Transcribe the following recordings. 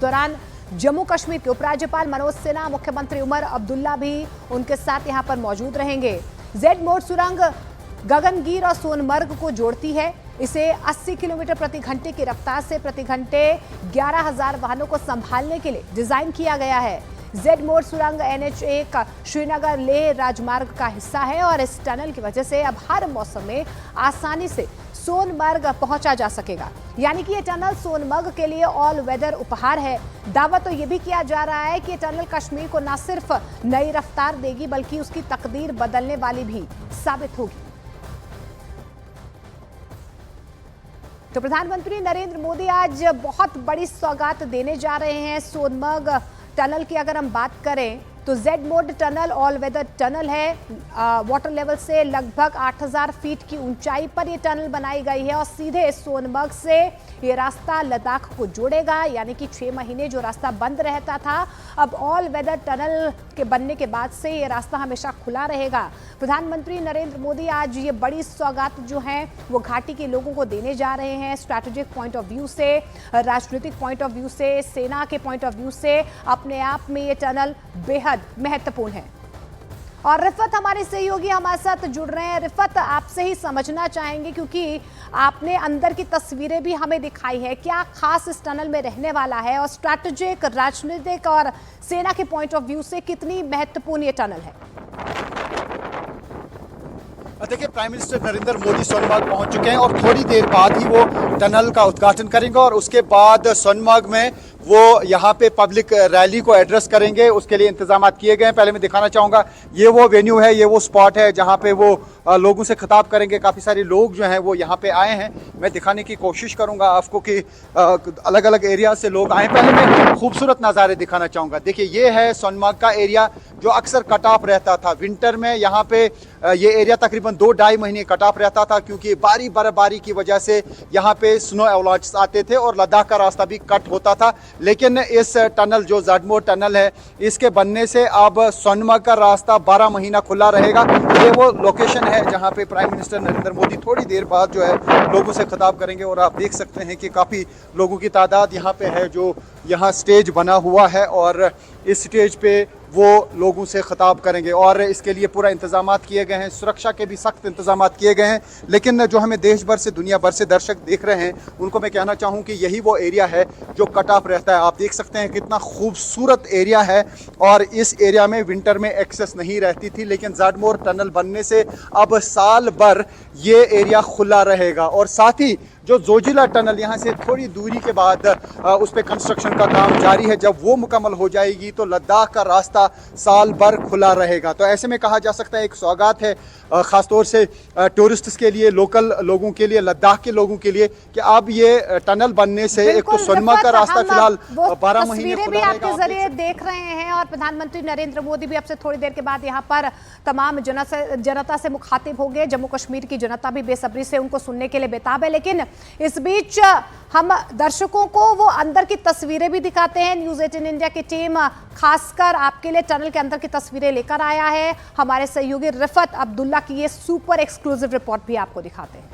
दौरान जम्मू कश्मीर के उपराज्यपाल मनोज सिन्हा, मुख्यमंत्री उमर अब्दुल्ला भी उनके साथ यहां पर मौजूद रहेंगे। जेड मोड सुरंग गगनगीर और सोनमर्ग को जोड़ती है। इसे 80 किलोमीटर प्रति घंटे की रफ्तार से प्रति घंटे 11,000 वाहनों को संभालने के लिए डिजाइन किया गया है। जेड मोड सुरंग NH1 श्रीनगर लेह राजमार्ग का हिस्सा है और इस टनल की वजह से अब हर मौसम में आसानी से सोनमर्ग पहुंचा जा सकेगा। यानी कि ये टनल सोनमर्ग के लिए ऑल वेदर उपहार है। दावा तो ये भी किया जा रहा है कि ये टनल कश्मीर को न सिर्फ नई रफ्तार देगी बल्कि उसकी तकदीर बदलने वाली भी साबित होगी। तो प्रधानमंत्री नरेंद्र मोदी आज बहुत बड़ी सौगात देने जा रहे हैं। सोनमर्ग टनल की अगर हम बात करें तो Z Morh tunnel all weather tunnel है। वाटर लेवल से लगभग 8,000 फीट की ऊंचाई पर यह टनल बनाई गई है और सीधे सोनमर्ग से ये रास्ता लद्दाख को जोड़ेगा। यानी कि 6 महीने जो रास्ता बंद रहता था, अब ऑल वेदर टनल के बनने के बाद से ये रास्ता हमेशा खुला रहेगा। प्रधानमंत्री नरेंद्र मोदी आज ये बड़ी सौगात जो है वो घाटी के लोगों को देने जा रहे हैं। स्ट्रैटेजिक पॉइंट ऑफ व्यू से, राजनीतिक पॉइंट ऑफ व्यू से, सेना के पॉइंट ऑफ व्यू से अपने आप में ये टनल बेहद महत्वपूर्ण है। और रिफत हमारे सहयोगी हमारे साथ जुड़ रहे हैं। रिफत, आपसे ही समझना चाहेंगे क्योंकि आपने अंदर की तस्वीरें भी हमें दिखाई है, क्या खास इस टनल में रहने वाला है और स्ट्रैटेजिक, राजनीतिक और सेना के पॉइंट ऑफ व्यू से कितनी महत्वपूर्ण ये टनल है? देखिए, प्राइम मिनिस्टर नरेंद्र मोदी सोनमर्ग पहुंच चुके हैं और थोड़ी देर बाद ही वो टनल का उद्घाटन करेंगे और उसके बाद सोनमर्ग में वो यहाँ पे पब्लिक रैली को एड्रेस करेंगे। उसके लिए इंतजाम किए गए हैं। पहले मैं दिखाना चाहूँगा, ये वो वेन्यू है, ये वो स्पॉट है जहाँ पे वो लोगों से खिताब करेंगे। काफ़ी सारे लोग जो हैं वो यहाँ पे आए हैं। मैं दिखाने की कोशिश करूँगा आपको कि अलग अलग एरिया से लोग आए। पहले मैं खूबसूरत नज़ारे दिखाना चाहूँगा। देखिए, ये है सोनमर्ग का एरिया जो अक्सर कट ऑफ रहता था। विंटर में यहाँ पे ये एरिया तकरीबन 2-2.5 महीने कट ऑफ रहता था क्योंकि बर्फबारी की वजह से यहाँ पे स्नो एवलांचेस आते थे और लद्दाख का रास्ता भी कट होता था। लेकिन इस टनल जो जेड मोड टनल है, इसके बनने से अब सोनमर्ग का रास्ता 12 महीना खुला रहेगा। ये वो लोकेशन है जहाँ पे प्राइम मिनिस्टर नरेंद्र मोदी थोड़ी देर बाद जो है लोगों से खिताब करेंगे और आप देख सकते हैं कि काफ़ी लोगों की तादाद यहाँ पे है। जो यहाँ स्टेज बना हुआ है और इस स्टेज पे वो लोगों से खिताब करेंगे और इसके लिए पूरा इंतजाम किए गए हैं। सुरक्षा के भी सख्त इंतजाम किए गए हैं। लेकिन जो हमें देश भर से, दुनिया भर से दर्शक देख रहे हैं, उनको मैं कहना चाहूँ कि यही वो एरिया है जो कट ऑफ रहता है। आप देख सकते हैं कितना खूबसूरत एरिया है और इस एरिया में विंटर में एक्सेस नहीं रहती थी। लेकिन जेड मोड टनल बनने से अब साल भर ये एरिया खुला रहेगा और साथ ही जो जोजिला टनल यहाँ से थोड़ी दूरी के बाद उस पर कंस्ट्रक्शन का काम जारी है, जब वो मुकम्मल हो जाएगी तो लद्दाख का रास्ता साल भर खुला रहेगा। तो ऐसे में कहा जा सकता है एक सौगात है ख़ासतौर से टूरिस्ट्स के लिए, लोकल लोगों के लिए, लद्दाख के लोगों के लिए कि अब ये टनल बनने से एक तो सोनमर्ग का रास्ता फिलहाल 12 महीने खुला भी आपके जरिए देख रहे हैं और प्रधानमंत्री नरेंद्र मोदी भी अब से थोड़ी देर के बाद यहाँ पर तमाम जनता से मुखातिब होंगे। जम्मू कश्मीर की जनता भी बेसब्री से उनको सुनने के लिए बेताब है। लेकिन इस बीच हम दर्शकों को वो अंदर की तस्वीरें भी दिखाते हैं। न्यूज़ 18 इंडिया की टीम खासकर आपके लिए टनल के अंदर की तस्वीरें लेकर आया है। हमारे सहयोगी रिफत अब्दुल्ला की ये सुपर एक्सक्लूसिव रिपोर्ट भी आपको दिखाते हैं।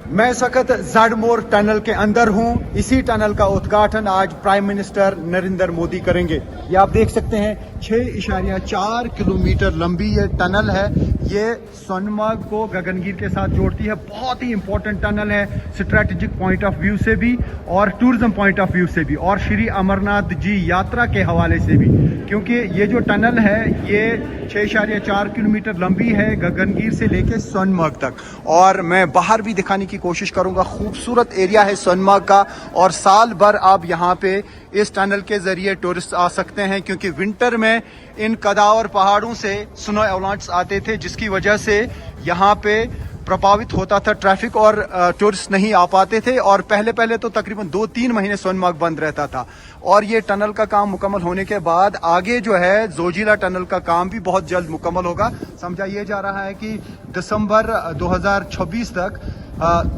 मैं इस वक्त जेड मोड टनल के अंदर हूं। इसी टनल का उद्घाटन आज प्राइम मिनिस्टर नरेंद्र मोदी करेंगे। ये आप देख सकते हैं 6.4 किलोमीटर लंबी ये टनल है। ये सोनमर्ग को गगनगीर के साथ जोड़ती है। बहुत ही इंपॉर्टेंट टनल है स्ट्रैटेजिक पॉइंट ऑफ व्यू से भी और टूरिज्म पॉइंट ऑफ व्यू से भी और श्री अमरनाथ जी यात्रा के हवाले से भी, क्योंकि ये जो टनल है ये 6.4 किलोमीटर लंबी है गगनगीर से लेके सोनमर्ग तक। और मैं बाहर भी दिखाने की कोशिश करूंगा। खूबसूरत एरिया है सोनमर्ग का और साल भर आप यहाँ पे इस टनल के जरिए टूरिस्ट आ सकते हैं क्योंकि विंटर में इन कदावर पहाड़ों से स्नो एवलांचेस आते थे जिसकी वजह से यहाँ पे प्रभावित होता था ट्रैफिक और टूरिस्ट नहीं आ पाते थे और पहले तो तकरीबन 2-3 महीने सोनमर्ग बंद रहता था। और ये टनल का काम मुकम्मल होने के बाद आगे जो है जोजिला टनल का काम भी बहुत जल्द मुकम्मल होगा। समझा ये जा रहा है कि दिसंबर 2026 तक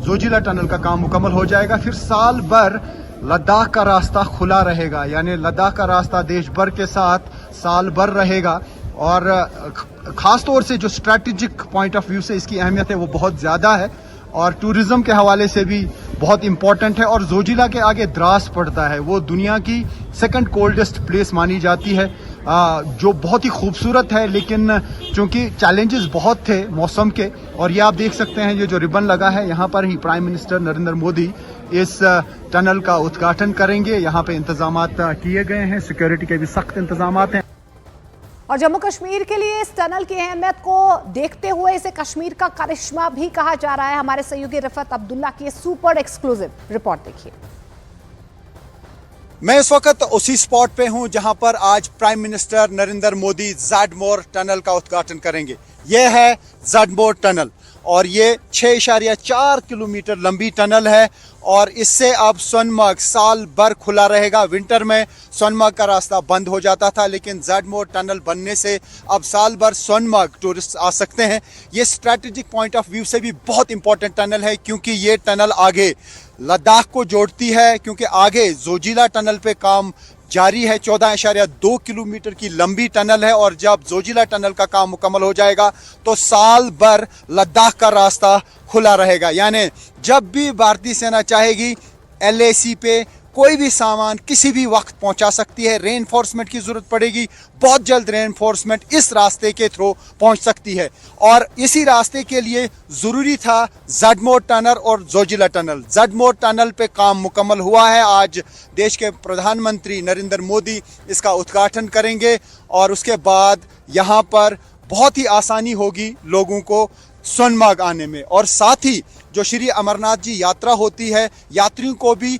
जोजिला टनल का काम मुकम्मल हो जाएगा। फिर साल भर लद्दाख का रास्ता खुला रहेगा, यानी लद्दाख का रास्ता देश भर के साथ साल भर रहेगा। और खास तौर से जो स्ट्रैटेजिक पॉइंट ऑफ व्यू से इसकी अहमियत है वो बहुत ज़्यादा है। और टूरिज्म के हवाले से भी बहुत इंपॉर्टेंट है। और जोजिला के आगे द्रास पड़ता है, वो दुनिया की सेकंड कोल्डेस्ट प्लेस मानी जाती है, जो बहुत ही खूबसूरत है। लेकिन चूंकि चैलेंजेस बहुत थे मौसम के, और ये आप देख सकते हैं ये जो रिबन लगा है, यहाँ पर ही प्राइम मिनिस्टर नरेंद्र मोदी इस टनल का उद्घाटन करेंगे। यहाँ पे इंतजामात किए गए हैं, सिक्योरिटी के भी सख्त इंतजामात हैं। और जम्मू कश्मीर के लिए इस टनल की अहमियत को देखते हुए इसे कश्मीर का करिश्मा भी कहा जा रहा है। हमारे सहयोगी रिफत अब्दुल्ला की सुपर एक्सक्लूसिव रिपोर्ट देखिए। मैं इस वक्त उसी स्पॉट पे हूं जहां पर आज prime minister Narendra Modi Zmorh tunnel का उद्घाटन करेंगे। यह है ज़ैडमोर टनल और ये 6.4 किलोमीटर लंबी टनल है और इससे अब सोनमर्ग साल भर खुला रहेगा। विंटर में सोनमर्ग का रास्ता बंद हो जाता था, लेकिन ज़ैडमोर टनल बनने से अब साल भर सोनमर्ग टूरिस्ट आ सकते हैं। ये स्ट्रैटेजिक पॉइंट ऑफ व्यू से भी बहुत इंपॉर्टेंट टनल है, क्योंकि ये टनल आगे लद्दाख को जोड़ती है, क्योंकि आगे जोजिला टनल पे काम जारी है। 14.2 किलोमीटर की लंबी टनल है और जब जोजिला टनल का काम मुकम्मल हो जाएगा तो साल भर लद्दाख का रास्ता खुला रहेगा। यानी जब भी भारतीय सेना चाहेगी LAC पे कोई भी सामान किसी भी वक्त पहुंचा सकती है। रेनफोर्समेंट की जरूरत पड़ेगी, बहुत जल्द रेनफोर्समेंट इस रास्ते के थ्रू पहुंच सकती है। और इसी रास्ते के लिए जरूरी था ज़ैडमोर टनल और जोजिला टनल। ज़ैडमोर टनल पे काम मुकम्मल हुआ है। आज देश के प्रधानमंत्री नरेंद्र मोदी इसका उद्घाटन करेंगे और उसके बाद यहाँ पर बहुत ही आसानी होगी लोगों को सोनमर्ग आने में। और साथ ही जो श्री अमरनाथ जी यात्रा होती है, यात्रियों को भी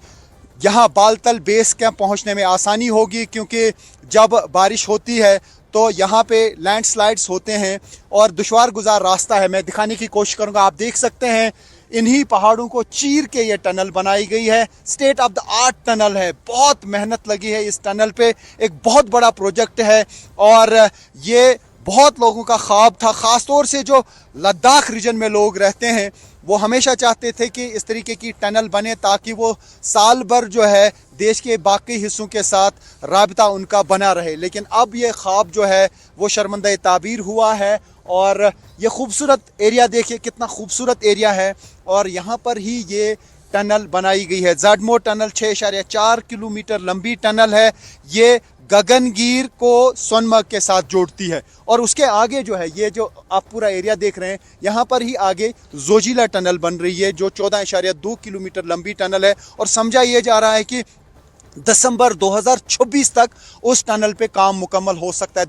यहाँ बालतल बेस कैंप पहुँचने में आसानी होगी, क्योंकि जब बारिश होती है तो यहाँ पे लैंडस्लाइड्स होते हैं और दुश्वार गुजार रास्ता है। मैं दिखाने की कोशिश करूँगा। आप देख सकते हैं इन्हीं पहाड़ों को चीर के ये टनल बनाई गई है। State of the art tunnel है, बहुत मेहनत लगी है इस टनल पे। एक बहुत बड़ा प्रोजेक्ट है और ये बहुत लोगों का ख्वाब था, ख़ासतौर से जो लद्दाख रीजन में लोग रहते हैं वो हमेशा चाहते थे कि इस तरीके की टनल बने, ताकि वो साल भर जो है देश के बाकी हिस्सों के साथ राबिता उनका बना रहे। लेकिन अब ये ख्वाब जो है वो शर्मंदा ताबीर हुआ है। और ये खूबसूरत एरिया देखिए, कितना खूबसूरत एरिया है और यहाँ पर ही ये टनल बनाई गई है। ज़ैडमोर टनल 6.4 किलोमीटर लंबी टनल है। ये गगनगीर को सोनमर्ग के साथ जोड़ती है और उसके आगे जो है ये जो आप पूरा एरिया देख रहे हैं, यहाँ पर ही आगे जोजिला टनल बन रही है, जो 14.2 किलोमीटर लंबी टनल है। और समझा ये जा रहा है कि दिसंबर 2026 तक उस टनल पे काम मुकम्मल हो सकता है।